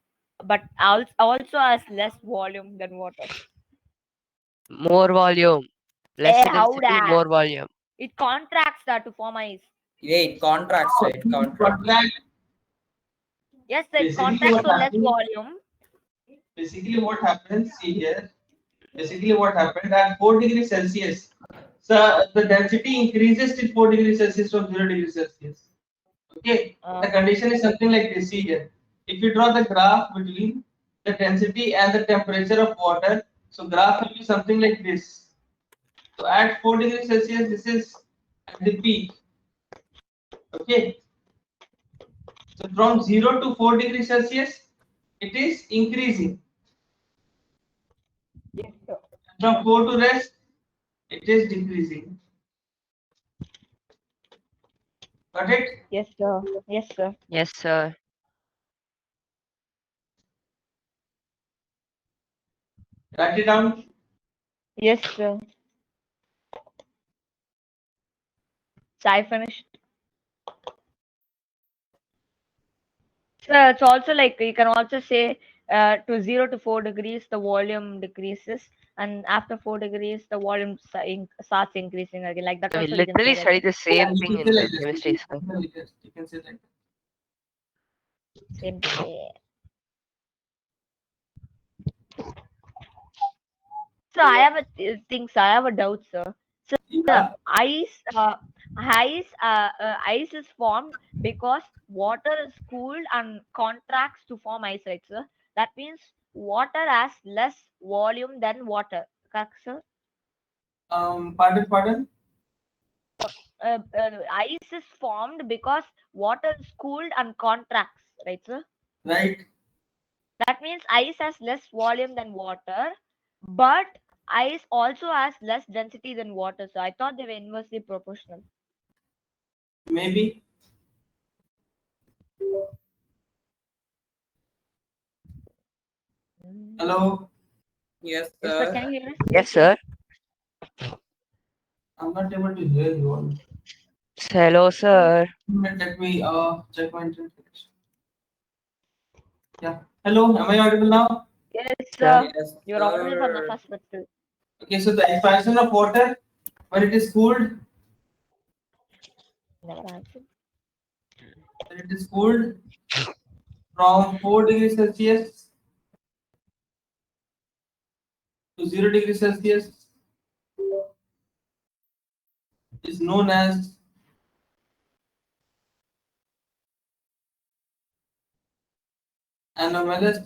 but also has less volume than water. More volume. Less How density, that? more volume. It contracts to form ice. Yeah, it contracts, right? Contracts. Contract. Yes, it Basically contracts what to less happens, volume. see here, basically what happened at 4 degrees Celsius, so the density increases till 4 degrees Celsius from 0 degrees Celsius. Okay, the condition is something like this. See here, if you draw the graph between the density and the temperature of water, so graph will be something like this. So at 4 degrees Celsius, this is at the peak. Okay, so from 0 to 4 degrees Celsius, it is increasing. from 4 to rest, it is decreasing. Got it? Yes, sir. Yes, sir. Yes, sir. Write it down. Yes, sir. So I finished. So it's also like you can also say to 0 to 4 degrees the volume decreases, and after 4 degrees the volume starts increasing again. Like that We also we can literally say, right, study sir? the Yeah, same you thing can say in like this. chemistry, sir. You can say like that. Same thing. So I have a thing. So I have a doubt, sir. So Yeah. ice, ice is formed because water is cooled and contracts to form ice, right, sir? That means water has less volume than water, correct, sir? Pardon. Ice is formed because water is cooled and contracts, right, sir? Right. That means ice has less volume than water, but ice also has less density than water. So I thought they were inversely proportional. Maybe. Hello. Yes, Yes, sir. sir. Can you hear us? Yes, sir. I'm not able to hear you. Hello, sir. Let me check my internet connection. Yeah. Hello. Am I audible now? Yes, Sir. sir. Yes, You're audible from the sir. first bit. Okay. So the expansion of water when it is cooled, Never answered. when it is cooled from 4 degrees Celsius to 0 degrees Celsius is known as anomalous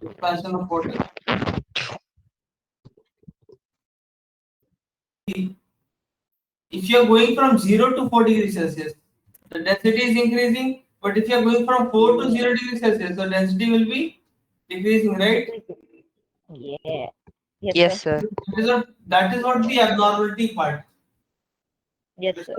expansion of water. If you are going from 0 to 4 degrees Celsius, the density is increasing. But if you are going from 4 to 0 degrees Celsius, the density will be decreasing, right? Yeah. Yes, Yes, sir. sir. That is what the abnormality part. Yes, sir.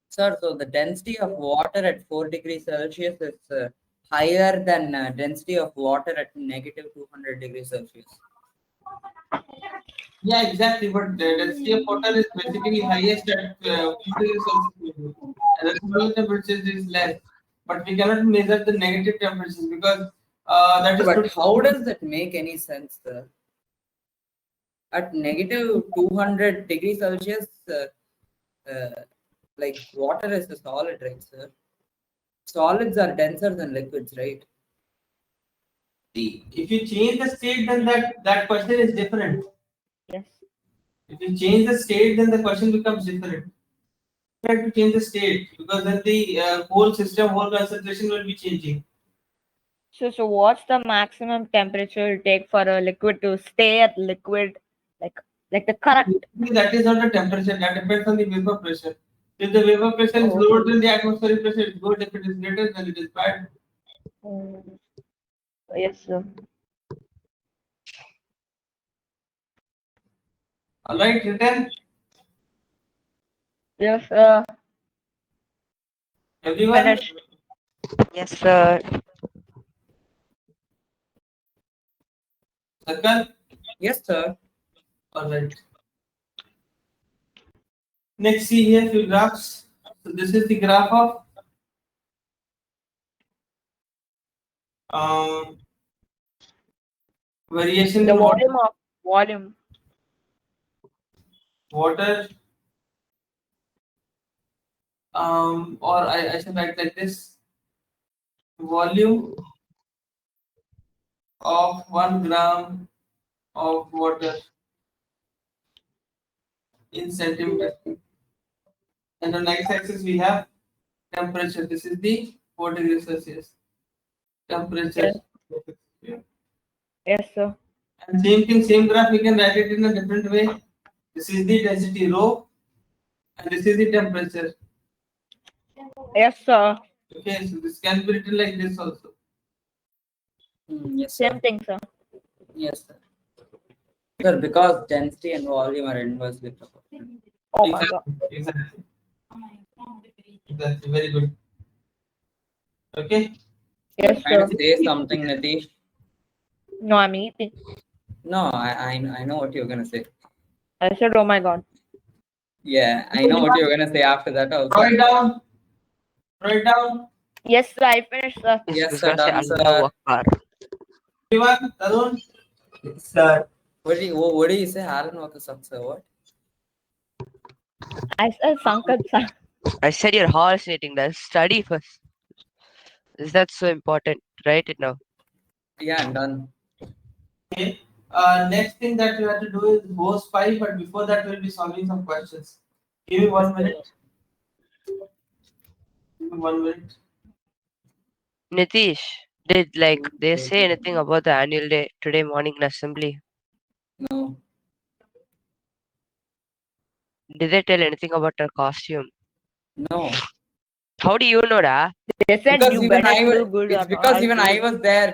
Sir, so the density of water at 4 degrees Celsius is higher than density of water at negative 200 degrees Celsius. Yeah, exactly. But the density of water is basically highest at 4 degrees Celsius, and the total temperatures is less. But we cannot measure the negative temperatures because that is But how totally. does that make any sense, sir? At negative 200 degrees Celsius, like water is a solid, right, sir? Solids are denser than liquids, right? See, if you change the state, then that question is different. Yes. If you change the state, then the question becomes different. You have to change the state because then the whole system, whole concentration will be changing. So what's the maximum temperature it'll take for a liquid to stay at liquid, like like the correct? That is not the temperature. That depends on the vapor pressure. If the vapor pressure is Oh, lower than the atmospheric pressure, it's good. If it is greater, then it is bad. mm, yes, sir. All right, written. Yes, Everyone, finished. Yes, sir. circle. Yes, sir. All right. Next, see here few graphs. So this is the graph of um, variation The in water. volume. Water, or I should write like this: volume of 1 gram of water in centimeter. And on x-axis we have temperature. This is the 4 degrees Celsius temperature. Yes, yes, sir. And same thing, same graph, we can write it in a different way. This is the density rho, and this is the temperature. Yes, sir. Okay, so this can be written like this also. Yes, sir. Same thing, sir. Yes, sir. Sir, because density and volume are inversely proportional. Oh my god. Exactly. Exactly. Very good. Okay. Yes, Trying sir. to say something, Natish. No, I'm eating. No, I know what you're gonna say. I said, oh my god. Yeah, I know what you're gonna say after that also. Write down. Write down. Yes, sir, I finished, sir. Yes, He's sir, gonna say done, Allahu sir. Akbar. Everyone. Tarun. Sir. What do you say? Aaron Wakasam, sir? What? I said Sankat, sir. I said you're hallucinating. Then study first. Is that so important? Write it now. Yeah, I'm done. Okay. Next thing that you have to do is Bose 5, but before that we'll be solving some questions. Give me 1 minute. Give me 1 minute. Nitish, did they say anything about the annual day today morning in assembly? No. Did they tell anything about her costume? No. How do you know that? They said Because you even better I do was, good it's or because not. even I was there,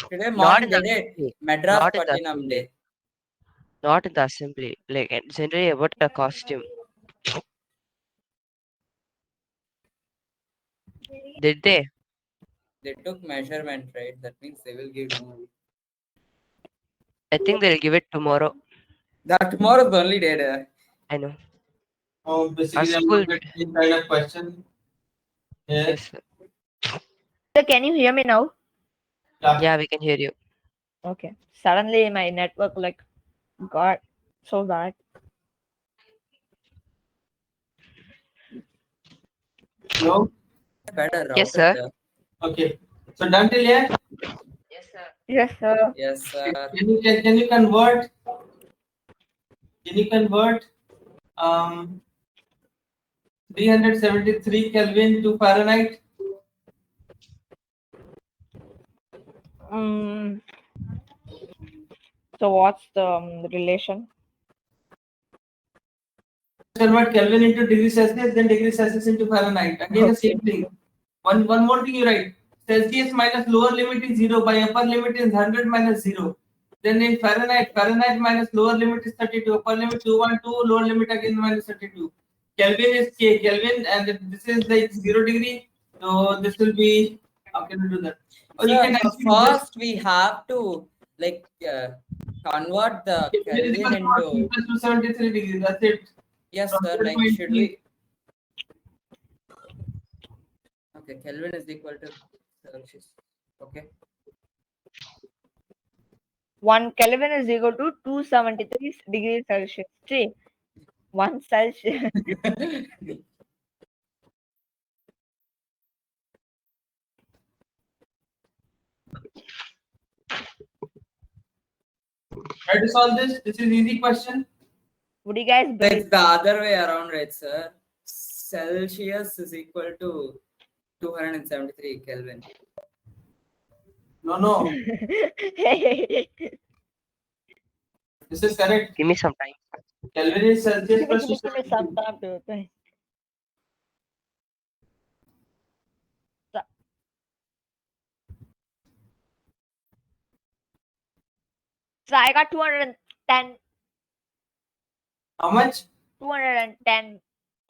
today Not morning in they the did assembly. Madras Not in the Patinam assembly. Day. Not in the assembly. Generally about the costume. Did they? They took measurement, right? That means they will give tomorrow. I think they'll give it tomorrow. That tomorrow's the only day, I know. Oh, basically, I'm school- not getting any kind of question. Yes. Yes. Sir. Sir, can you hear me now? Yeah, we can hear you. Okay. Suddenly my network got so bad. Hello. Better Yes, router. sir. Okay. So done till here. Yes, sir. Yes, sir. Yes, sir. Can you convert? Can you convert 373 Kelvin to Fahrenheit? So what's the relation? Convert Kelvin into degree Celsius, then degree Celsius into Fahrenheit. Again, the same thing. One more thing you write. Celsius minus lower limit is 0, by upper limit is 100 minus 0. Then in Fahrenheit minus lower limit is 32, upper limit 212, lower limit again minus 32. Kelvin is K, Kelvin, and this is like 0 degree. So this will be, how can we do that? Or you Sir, can so actually just first we have to convert the Kelvin is Kelvin equal to into. plus 273 degrees. That's it. Yes, From sir. that Like, point should we- we? Okay, Kelvin is equal to Celsius. Okay. 1 Kelvin is equal to 273 degrees Celsius. See, 1 Celsius. Try to solve this. This is easy question. Would you guys It's believe? the other way around, right, sir? Celsius is equal to 273 Kelvin. No. This is correct. Give me some time. Kelvin is Celsius plus Give me some 273. time to think. So I got 210. How much? 210.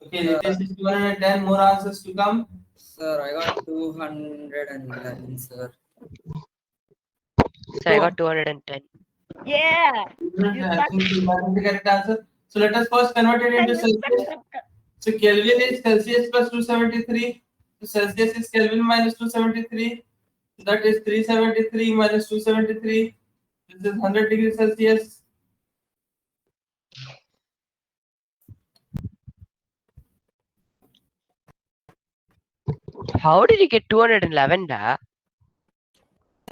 Okay, this is 210. More answers to come. Sir, I got 211, sir. So I got 210. Yeah. I think that's the correct answer. So let us first convert it into Celsius. So Kelvin is Celsius plus 273. So Celsius is Kelvin minus 273. That is 373 minus 273. This is 100 degrees Celsius. How did you get 211 da?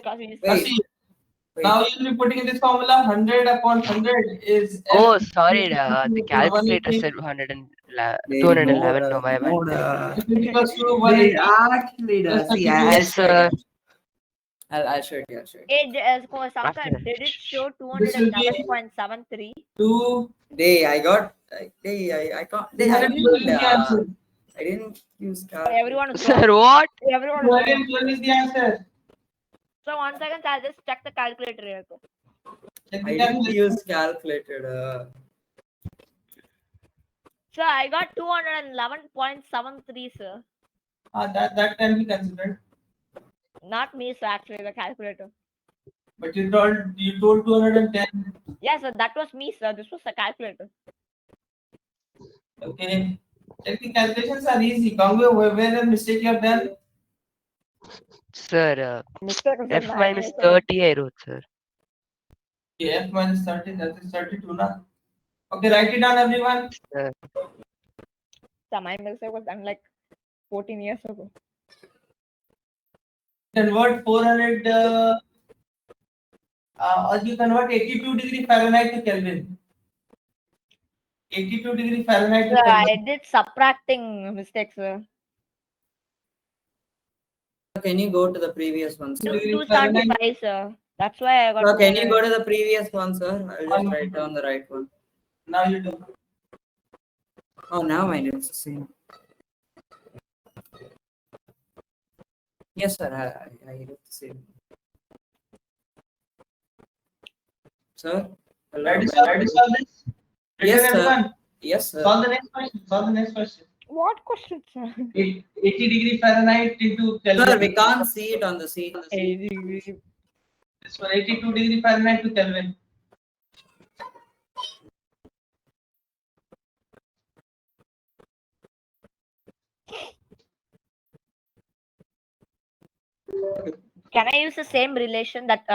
Now Wait, see, wait. now you'll be putting in this formula 100 upon 100 is Oh, F sorry da. The calculator 180. said 211. No, my bad. F is equals to They 180. actually Plus does. See, 32. Yes, sir. I'll show it. I'll show it. Sanka, did it show This will be 211.73? 2. I got. I can't. I didn't use Everyone is Sir, what? Everyone is 212 is the answer. So 1 second, I'll just check the calculator real quick. Check I the didn't calculator. use calculator. So I got 211.73, sir. That can be considered. Not me, sir, actually, the calculator. But you told 210. Yeah, sir, that was me, sir. This was the calculator. Okay. Check the calculations are easy. Congo, where the mistake you have done? Sir, Mistake was F in my minus answer. 30 I wrote, sir. Okay, F minus 30, that is 32 na. Okay, write it down everyone. Sir. So my mistake was done like 14 years ago. Convert 400 or you convert 82 degree Fahrenheit to Kelvin. 82 degree Fahrenheit to Sir, Kelvin. I did subtracting mistakes, sir. Can you go to the previous one, sir? 275, sir. That's why I got. Sir, can you 200. go to the previous one, sir? I'll just write down the right one. Now you do. Oh, now I know it's the same. Yes, sir. I did the same. Sir? Ready to solve this? Yes, Written, sir. everyone? Yes, sir. Solve the next question. Solve the next question. What question, sir? 80 degree Fahrenheit into Kelvin. Sir, we can't see it on the sheet. This one 82 degree Fahrenheit to Kelvin. Can I use the same relation that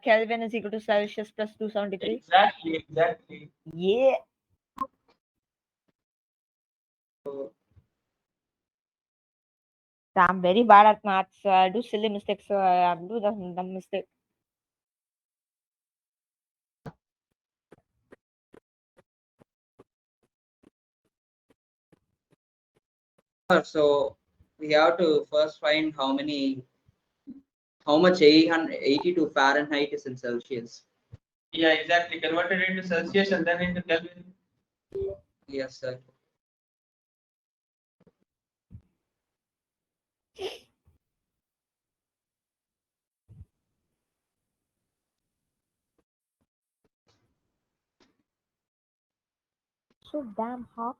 Kelvin is equal to Celsius plus 273? Exactly. Yeah. I'm very bad at maths. So I do silly mistakes. So I do the dumb mistake. Sir, so we have to first find how much 882 Fahrenheit is in Celsius. Yeah, exactly. Converted into Celsius and then into Kelvin. Yes, sir. So damn hot.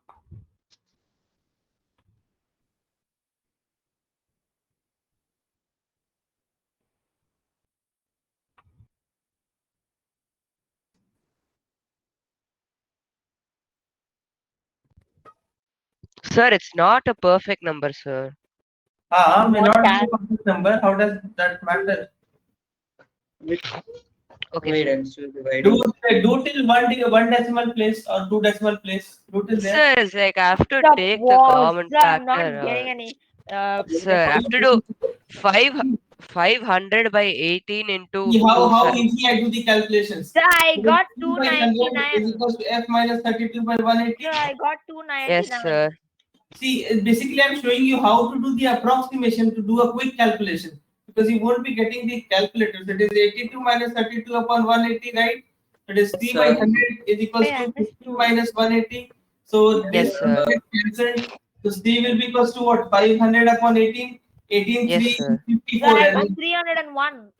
Sir, it's not a perfect number, sir. May What not be can? a complete number. How does that matter? Okay, Wait, sir. I'm still dividing. Do till one decimal place or 2 decimal place. Do till there. Sir, it's like I have to Stop. take the Wow, common sir, I'm not factor. getting any. Sir, I have to do 500 by 18 into See how 2. easy I do the calculations. Sir, I got 200 is 299. equals to F minus 32 by 180. Sir, I got 299. Yes, sir. See, basically I'm showing you how to do the approximation to do a quick calculation because you won't be getting the calculators. It is 82 minus 32 upon 180, right? It is 3 by Sir. 100 is equals Yeah, to that's 52 minus 180. So Yes, this sir. gets cancelled. So C will be equals to what? 500 upon 18. 18 Yes, 3 sir. Sir, 54. I And got 301.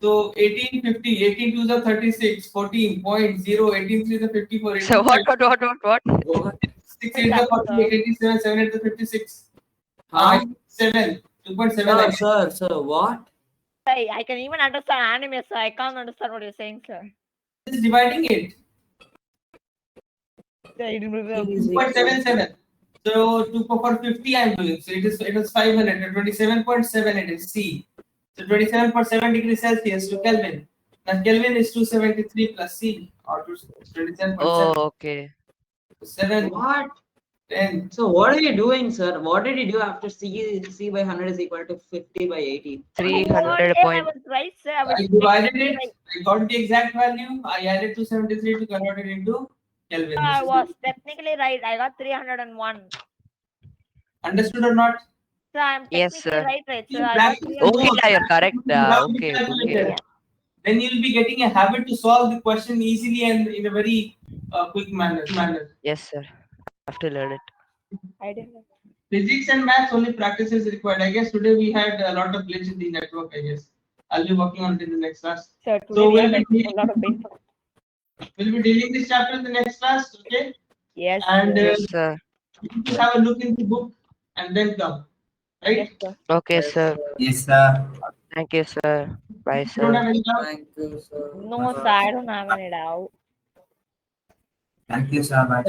so 1850, 18 to the 36, 14.0, 18 3 the 54, So 18 what? What? 6 8 the 48, 87, 7 8 the 56. Huh? 7, 2.7. Sir, like sir, what? I can even understand anime, sir. I can't understand what you're saying, sir. this is dividing it. Sir, it will be- 2.77. So 2 for 50 I'm doing. So it is 500. 27.7 it is C. So 27.7 degrees Celsius to Kelvin. Now Kelvin is 273 plus C or 27.7. Oh, okay. 7, What? 10. So what are you doing, sir? What did you do after C by 100 is equal to 50 by 80? What 300 if I point. was right, sir? I was I divided technically it. right. I got the exact value. I added 273 to convert it into Kelvin. Sir, I was technically right. I got 301. Understood or not? Sir, I'm Yes, technically sir. right, sir. You I got practice 301. Okay, more. yeah, you're correct. Without the Okay, calculator. okay. Then you'll be getting a habit to solve the question easily and in a very quick manner. Yes, sir. I have to learn it. I didn't know. Physics and maths only practice is required. I guess today we had a lot of glitch in the network. I guess I'll be working on it in the next class. Sir, today So we we'll are be getting a lot of paper. dealing this chapter in the next class, okay? Yes, And sir. Yes, sir. you can have a look into the book and then come, right? Yes, sir. Okay, Yes, sir. Yes, sir. Thank you, sir. Bye, If you don't have sir. any doubt, Thank you, sir. No, sir, I don't have any doubt. Thank you, sir. Bye.